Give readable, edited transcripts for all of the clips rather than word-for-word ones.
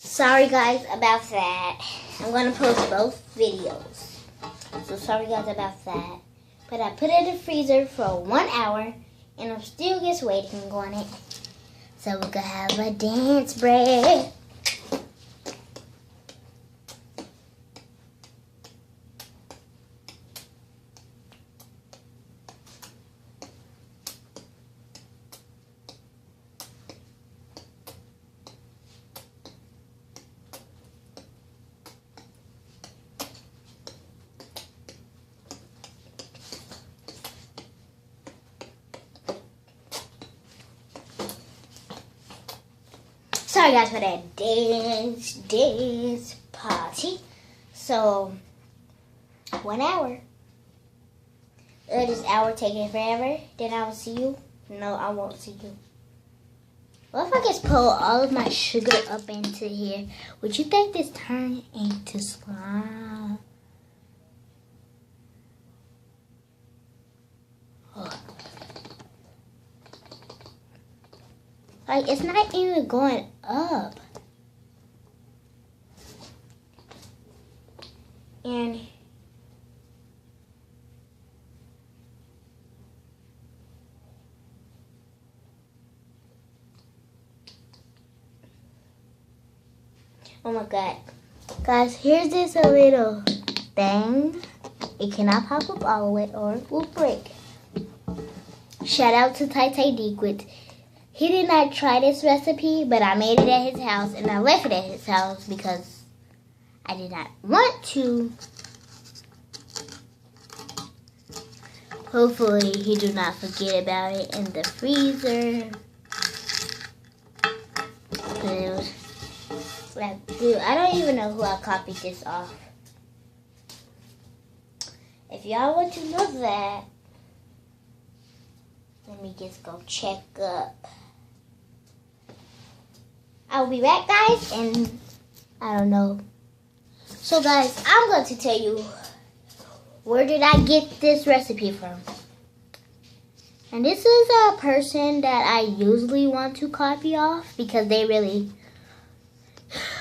Sorry guys about that. I'm gonna post both videos. So sorry guys about that. But I put it in the freezer for 1 hour and I'm still just waiting on it. So we can have a dance break. Sorry guys for that dance party. So 1 hour. This hour taking forever. Then I will see you. No, I won't see you. What if I just pour all of my sugar up into here? Would you think this turn into slime? Oh. Like, it's not even going up. And oh my god. Guys, here's this a little thing. It cannot pop up all the way or it will break. Shout out to Tai Tai Liquid. He did not try this recipe, but I made it at his house and I left it at his house because I did not want to. Hopefully he do not forget about it in the freezer. Dude, I don't even know who I copied this off. If y'all want to know that, let me just go check up. I'll be back, guys, and I don't know. So, guys, I'm going to tell you where did I get this recipe from. And this is a person that I usually want to copy off because they really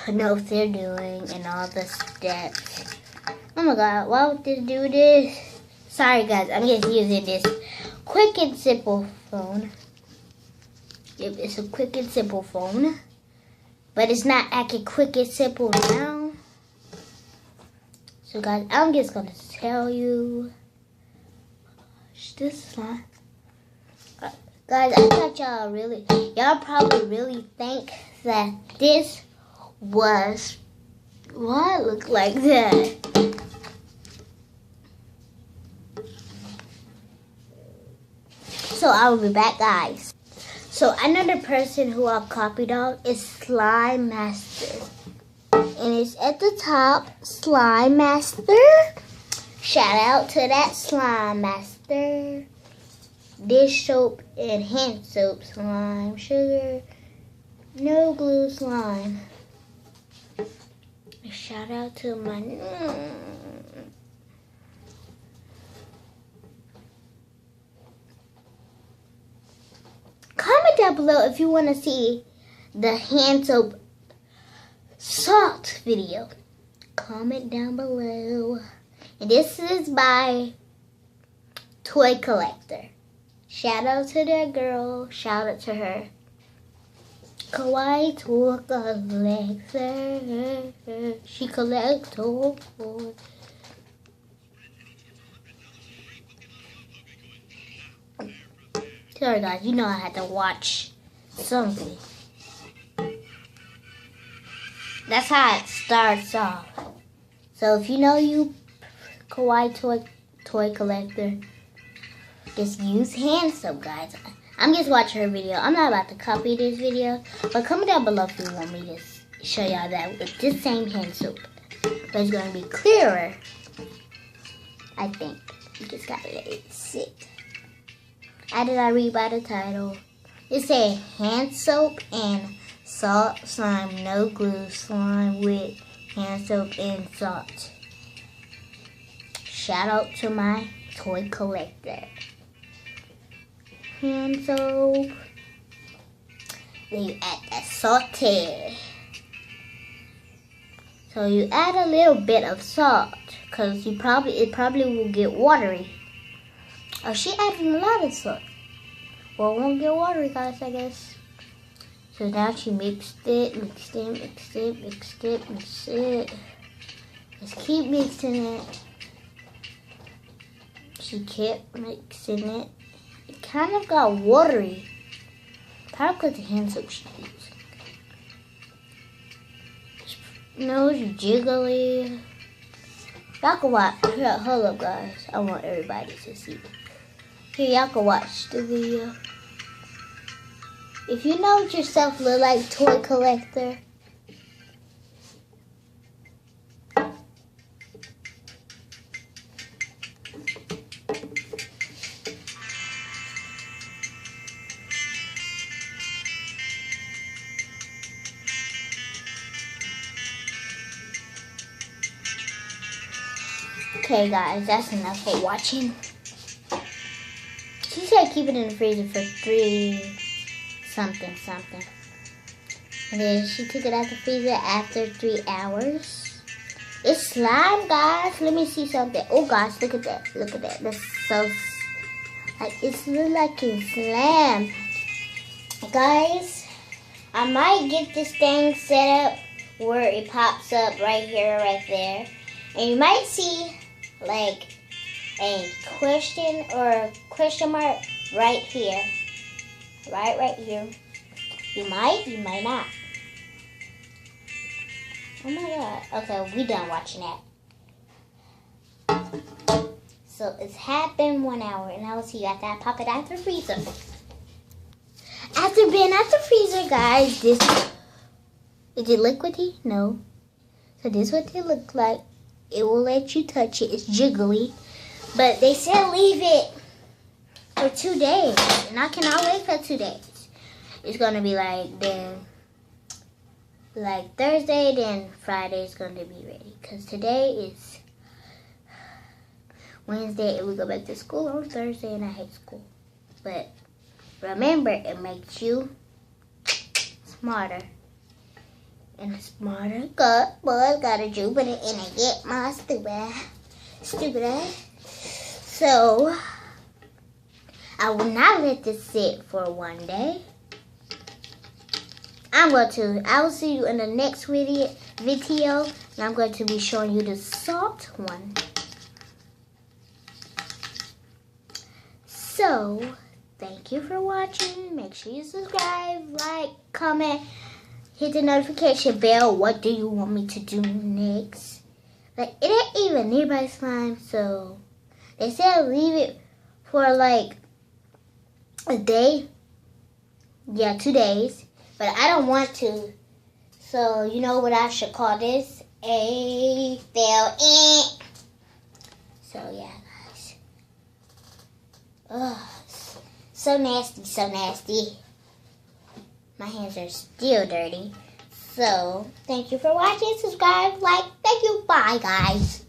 know what they're doing and all the steps. Oh my god, why would they do this? Sorry, guys, I'm just using this quick and simple phone. Yep, it's a quick and simple phone. But it's not acting quick and simple now. So guys, I'm just gonna tell you this slime. Guys, I thought y'all probably really think that this was what looked like that. So I will be back, guys. So another person who I copied off is Slime Master. And it's at the top, Slime Master. Shout out to that Slime Master. Dish soap and hand soap slime. Sugar, no glue slime. Shout out to my... Comment down below if you want to see the hand soap salt video. Comment down below. And this is by Toy Collector. Shout out to that girl. Shout out to her. Kawaii Toy Collector. She collects toys. Sorry guys, you know I had to watch something. That's how it starts off. So if you know you Kawaii Toy Collector, just use hand soap, guys. I'm just watching her video. I'm not about to copy this video, but comment down below if you want me to show y'all that with this same hand soap. But it's gonna be clearer, I think. You just gotta let it sit. How did I read by the title? It said hand soap and salt slime, no glue slime with hand soap and salt. Shout out to my Toy Collector. Hand soap. Then you add that saute. So you add a little bit of salt, cause it probably will get watery. Oh, she added a lot of salt. Well, it won't get watery, guys, I guess. So now she mixed it. Just keep mixing it. She kept mixing it. It kind of got watery. Probably because the hand soap she used. No, it's jiggly. Y'all can watch. Here, hold up, guys. I want everybody to see. Here, y'all can watch the video. If you know what yourself look like, toy collector. Okay, guys, that's enough for watching. She said keep it in the freezer for 3 something. And then she took it out the freezer after 3 hours. It's slime, guys. Let me see something. Oh, gosh, look at that. Look at that. That's so, like, it's look like it's slime. Guys, I might get this thing set up where it pops up right here, right there. And you might see like a question or a question mark right here. Right here. You might not. Oh my god. Okay, we done watching that. So it's happened 1 hour and I will see you after I pop it out the freezer. After being out the freezer, guys, this is it liquidy? No. So this is what they look like. It will let you touch it. It's jiggly. But they said leave it for 2 days. And I cannot wait for 2 days. It's going to be like Thursday, then Friday is going to be ready. Because today is Wednesday and we go back to school on Thursday and I hate school. But remember, it makes you smarter. And a smarter boy got a Jupiter and I get my stupid ass. So I will not let this sit for 1 day. I will see you in the next video and I'm going to be showing you the salt one. So thank you for watching. Make sure you subscribe, like, comment. Hit the notification bell. What do you want me to do next? Like, it ain't even nearby slime, so they said leave it for like a day. Yeah, 2 days. But I don't want to. So you know what I should call this? A fill-in. So yeah, guys. Ugh, so nasty. My hands are still dirty. So, thank you for watching. Subscribe, like, thank you. Bye, guys.